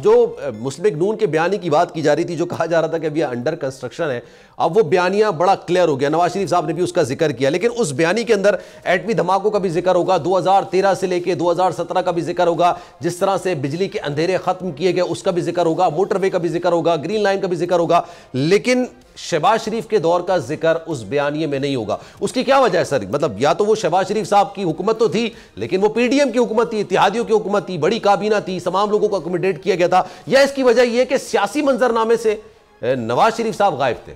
जो मुस्लिम लीग नून के बयानी की बात की जा रही थी, जो कहा जा रहा था कि अभी अंडर कंस्ट्रक्शन है, अब वो बयानिया बड़ा क्लियर हो गया। नवाज शरीफ साहब ने भी उसका जिक्र किया, लेकिन उस बयानी के अंदर एटमी धमाकों का भी जिक्र होगा, 2013 से लेकर 2017 का भी जिक्र होगा, जिस तरह से बिजली के अंधेरे खत्म किए गए उसका भी जिक्र होगा, मोटरवे का भी जिक्र होगा, ग्रीन लाइन का भी जिक्र होगा, लेकिन शहबाज शरीफ के दौर का जिक्र उस बयानिए में नहीं होगा। उसकी क्या वजह है सर? मतलब या तो वो शहबाज शरीफ साहब की हुकूमत तो थी, लेकिन वो पीडीएम की हुकूमत थी, इत्तेहादियों की हुकूमत थी, बड़ी काबीना थी, तमाम लोगों को अकोमोडेट किया गया था, या इसकी वजह यह कि सियासी मंजरनामे से नवाज शरीफ साहब गायब थे?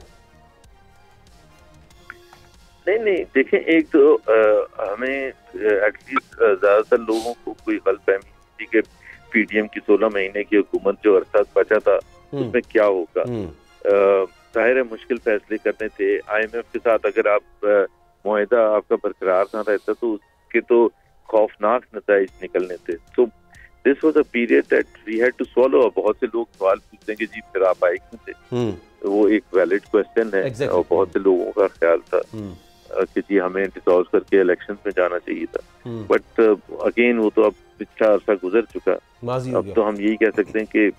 नहीं देखें, एक तो हमें एटलीस्ट ज्यादातर लोगों को कोई गलतफहमी थी कि पीडीएम की 16 महीने की हुकूमत जो अरसा बचा था उसमें क्या होगा। जाहिर है मुश्किल फैसले करने थे। IMF के साथ अगर आप मुआहदा आपका बरकरार ना रहता तो उसके तो खौफनाक नताइज निकलने थे। तो this was a period that we had to solve. बहुत से लोग सवाल पूछते हैं कि जी फिर आप आए क्यों थे, वो एक वैलिड क्वेश्चन है। और बहुत से लोगों का ख्याल था कि जी हमें डिसॉल्व करके इलेक्शंस में जाना चाहिए था, बट अगेन वो तो अब पिछला अरसा गुजर चुका। अब तो हम यही कह सकते हैं कि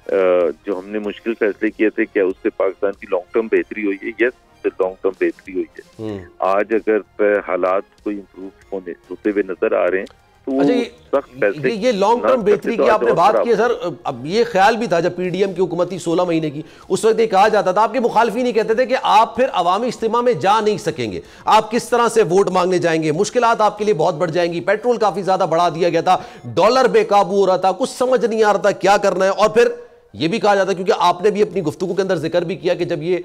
जो हमने मुश्किल फैसले किए थे, क्या उससे पाकिस्तान की लॉन्ग टर्म बेहतरी हुई है? यस, लॉन्ग टर्म बेहतरी हुई है। आज अगर हालात कोई इम्प्रूव होते हुए नजर आ रहे हैं तो ये लॉन्ग टर्म बेहतरी की आपने बात की है सर। अब ये ख्याल भी था जब पीडीएम की हुकूमत थी 16 महीने की, उस वक्त ये कहा जाता था, आपके मुखालफी नहीं कहते थे कि आप फिर अवामी इज्तिमा में जा नहीं सकेंगे, आप किस तरह से वोट मांगने जाएंगे, मुश्किलात आपके लिए बहुत बढ़ जाएंगी, पेट्रोल काफी ज्यादा बढ़ा दिया गया था, डॉलर बेकाबू हो रहा था, कुछ समझ नहीं आ रहा था क्या करना है। और फिर यह भी कहा जाता, क्योंकि आपने भी अपनी गुफ्तगू के अंदर जिक्र भी किया कि जब ये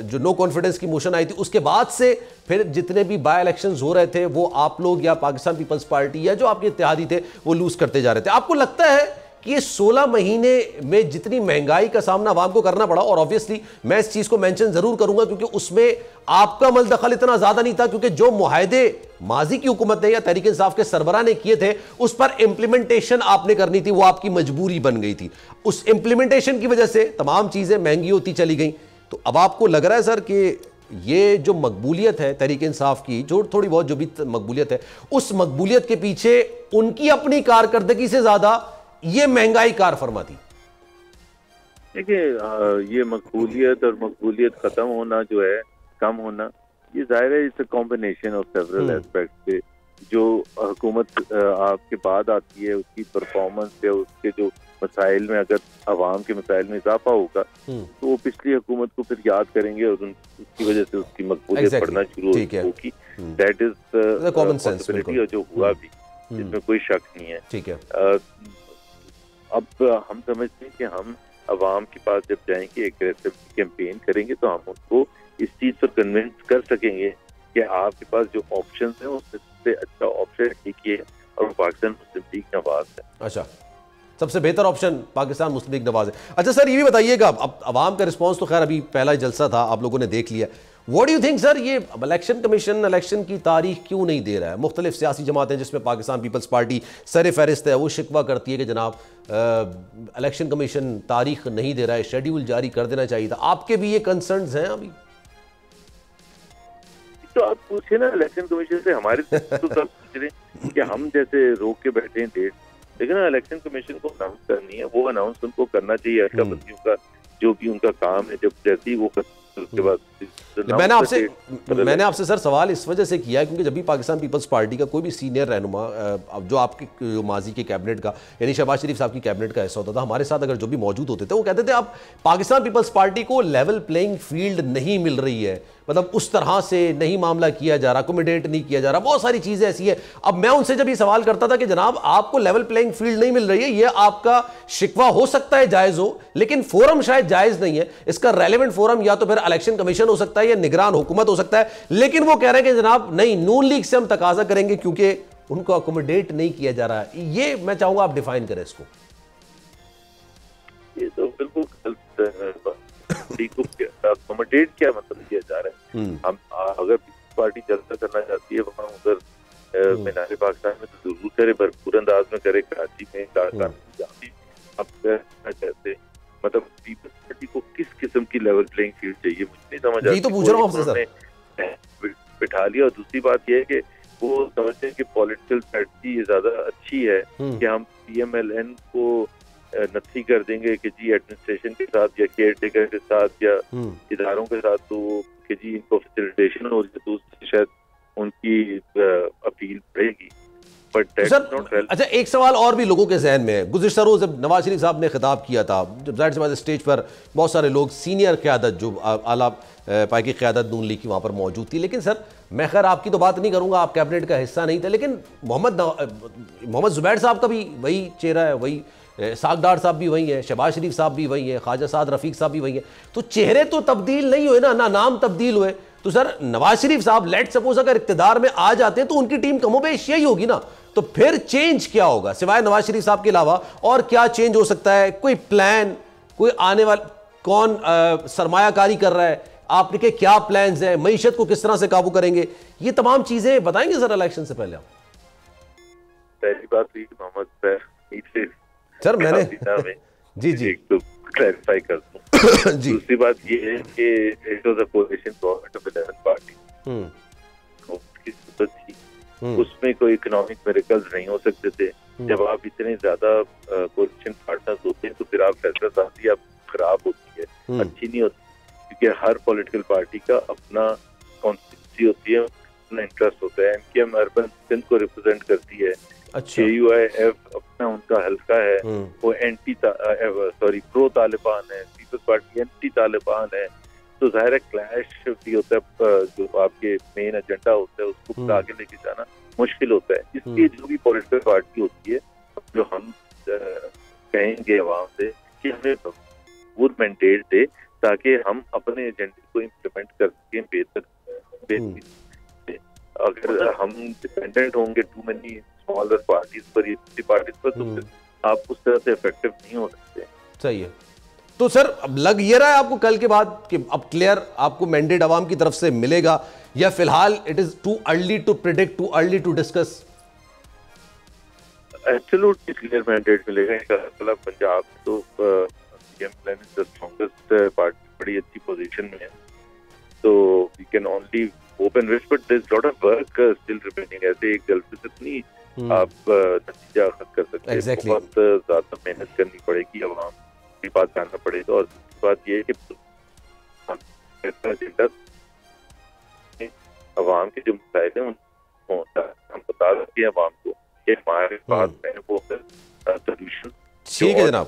जो नो कॉन्फिडेंस की मोशन आई थी उसके बाद से फिर जितने भी बाय इलेक्शंस हो रहे थे वो आप लोग या पाकिस्तान पीपल्स पार्टी या जो आपके इत्तेहादी थे वो लूज करते जा रहे थे। आपको लगता है कि ये 16 महीने में जितनी महंगाई का सामना आवाम को करना पड़ा, और ऑब्वियसली मैं इस चीज को मेंशन जरूर करूंगा क्योंकि उसमें आपका मलदखल इतना ज्यादा नहीं था, क्योंकि जो मुआहदे माजी की हुकूमत ने या तहरीक इंसाफ के सरबराह ने किए थे उस पर इंप्लीमेंटेशन आपने करनी थी, वो आपकी मजबूरी बन गई थी। उस इंप्लीमेंटेशन की वजह से तमाम चीजें महंगी होती चली गई। तो अब आपको लग रहा है सर कि ये जो मकबूलियत है तहरीक इंसाफ की, जो थोड़ी बहुत जो भी मकबूलियत है, उस मकबूलियत के पीछे उनकी अपनी कारकर्दगी से ज्यादा ये महंगाई कार फरमा थी? देखिए, ये मकबूलियत खत्म होना जो है, कम होना, ये जाहिर है it's a combination of several aspects पे। जो हुकूमत आपके बाद आती है उसकी परफॉर्मेंस या उसके जो मसाइल में, अगर अवाम के मसाइल में इजाफा होगा तो वो पिछली हुकूमत को फिर याद करेंगे और उसकी वजह से उसकी मकबूलियत बढ़ना शुरू होगी। दैट इज पॉसिबिलिटी, और जो हुआ भी इसमें कोई शक नहीं है। ठीक है। अब हम समझते हैं कि हम अवाम के पास जब जाएंगे, एग्रेसिव कैंपेन करेंगे, तो हम उनको इस चीज पर कन्विंस कर सकेंगे कि आपके पास जो ऑप्शन है उसमें सबसे अच्छा ऑप्शन एक ही है और पाकिस्तान मुस्लिम लीग नवाज है। अच्छा, सबसे बेहतर ऑप्शन पाकिस्तान मुस्लिम लीग नवाज है। अच्छा सर, ये भी बताइएगा, अब अवाम का रिस्पॉन्स तो खैर अभी पहला जलसा था, आप लोगों ने देख लिया। What do you think sir, ये इलेक्शन कमीशन इलेक्शन की तारीख क्यों नहीं दे रहा है? मुख्तलिफ सियासी जमातें जिसमें पाकिस्तान पीपल्स पार्टी सर फहरिस्त है, वो शिकवा करती है कि जनाब इलेक्शन कमीशन तारीख नहीं दे रहा है, शेड्यूल जारी कर देना चाहिए था। आपके भी ये कंसर्न्स हैं अभी? तो आप पूछे ना इलेक्शन कमीशन से, हमारे तो सब पूछ रहे हैं कि हम जैसे रोक के बैठे हैं डेट, लेकिन ना इलेक्शन कमीशन को अनाउंस करनी है, वो अनाउंस उनको करना चाहिए। अशराफियों का जो भी उनका काम है, जब जैसे ही वो उसके बाद मैंने आपसे सर सवाल इस वजह से किया क्योंकि जब भी पाकिस्तान पीपल्स पार्टी का कोई भी सीनियर रहनुमा जो आपके माजी के कैबिनेट का यानी शहबाज शरीफ साहब की कैबिनेट का हिस्सा होता था, हमारे साथ अगर जो भी मौजूद होते थे वो कहते थे अब पाकिस्तान पीपल्स पार्टी को लेवल प्लेइंग फील्ड नहीं मिल रही है, मतलब उस तरह से नहीं मामला किया जा रहा, अकोमोडेट नहीं किया जा रहा, बहुत सारी चीजें ऐसी है। अब मैं उनसे जब ये सवाल करता था कि जनाब आपको लेवल प्लेइंग फील्ड नहीं मिल रही है, ये आपका शिकवा हो सकता है जायज हो, लेकिन फोरम शायद जायज नहीं है, इसका रेलेवेंट फोरम या तो फिर इलेक्शन कमीशन हो सकता है या निगरान हुकूमत हो सकता है, लेकिन वो कह रहे हैं कि जनाब नहीं, नून लीग से हम तकाजा करेंगे क्योंकि उनको अकोमोडेट नहीं किया जा रहा है। ये मैं चाहूंगा आप डिफाइन करें इसको। ये तो बिल्कुल अकोमोडेट क्या मतलब किया जा रहा है? हम अगर पार्टी जलसा करना चाहती है वहाँ उधर मीनार पाकिस्तान में तो जरूर करे, भरपूर अंदाज में करे, कराची में अब चाहते, मतलब पीपल्स पार्टी को किस किस्म की लेवल प्लेइंग फील्ड चाहिए मुझे नहीं समझ आता। तो पूछ रहा हूं आपसे सर, बिठा लिया। और दूसरी बात यह है कि वो समझते हैं कि पॉलिटिकल स्ट्रेटजी ज्यादा अच्छी है कि हम PMLN को नथी कर देंगे कि जी एडमिनिस्ट्रेशन के साथ या केयर टेकर के साथ या इदारों के साथ, तो कि जी इनको फैसिलिटेशन हो रही है तो उससे शायद उनकी अपील बढ़ेगी। सर अच्छा, एक सवाल और भी लोगों के जहन में है। गुज़िश्ता रोज़ जब नवाज शरीफ साहब ने खिताब किया था, जब जाहिर सी बात स्टेज पर बहुत सारे लोग सीनियर क़यादत जो आला पाई की क़यादत नून लीग की वहाँ पर मौजूद थी, लेकिन सर मैं खैर आपकी तो बात नहीं करूँगा, आप कैबिनेट का हिस्सा नहीं थे, लेकिन मोहम्मद ज़ुबैर साहब का भी वही चेहरा है, वही सागडार साहब भी वही है, शहबाज शरीफ साहब भी वही है, ख्वाजा साद रफ़ीक साहब भी वही है, तो चेहरे तो तब्दील नहीं हुए ना नाम तब्दील हुए। तो सर नवाज शरीफ साहब लेट सपोज अगर इक़्तिदार में आ जाते हैं तो उनकी टीम कमोबेश यही होगी ना, तो फिर चेंज क्या होगा सिवाय नवाज शरीफ साहब के अलावा और क्या चेंज हो सकता है? कोई प्लान, कोई आने वाला कौन सरमायाकारी कर रहा है, आपके क्या प्लान्स हैं, मईशत को किस तरह से काबू करेंगे, ये तमाम चीजें बताएंगे सर इलेक्शन से पहले आप? पहली बात हुई सर मैंने जी तो क्लैरिफाई कर दूं। दूसरी बात ये है कि it was a कोalition government of 11 party, उसकी सूरत थी, उसमें कोई इकोनॉमिक मिरेकल्स नहीं हो सकते थे। जब आप इतने ज्यादा कोalition पार्टनर्स होते हैं तो फिर आप फैसला साजी आप खराब होती है, अच्छी नहीं होती, क्योंकि हर पॉलिटिकल पार्टी का अपना कॉन्स्टिट्यूंसी होती है, अपना इंटरेस्ट होता है। एमकेएम अर्बन सिंध को रिप्रेजेंट करती है, KUIF अपना उनका हल्का है, वो प्रो तालिबान है, पीपल्स पार्टी एंटी तालिबान है, तो जाहिर है क्लैश भी होता है, जो आपके मेन एजेंडा होता है उसको आगे लेके जाना मुश्किल होता है। इसलिए जो भी पॉलिटिकल पार्टी होती है, जो हम कहेंगे अवाम से कि हमें वो मैंडेट दे ताकि हम अपने एजेंडे को इम्प्लीमेंट कर सकें बेहतर। अगर हम डिपेंडेंट होंगे टू मेनी स्मॉलर पार्टीज पर, पार्टीज पर, तो आप उस तरह से इफेक्टिव नहीं हो सकते। सही है। तो सर अब लग ये रहा है आपको कल के बाद कि अब क्लियर आपको मैंडेट आवाम की तरफ से मिलेगा, या फिलहाल it is too early to predict, too early to discuss? Absolutely clear mandate मिलेगा इंशाअल्लाह। पंजाब तो CM plan is the strongest party, बड़ी अच्छी पोजीशन में है, तो we can only hope and wish, but there's lot of work still remaining। ऐसे एक जल्द से नहीं आप नतीजा खत कर सकते हैं। exactly। बहुत ज्यादा मेहनत करनी पड़ेगी, आवाम की बात जानना पड़ेगा, और बात ये है कि एजेंडा आवाम के जो मसाइल हैं उनको हम बता सकते हैं आवाम को कि हमारे पास है वो सोल्यूशन। ठीक है जनाब,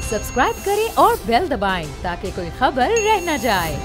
सब्सक्राइब करें और बेल दबाएं ताकि कोई खबर रह न जाए।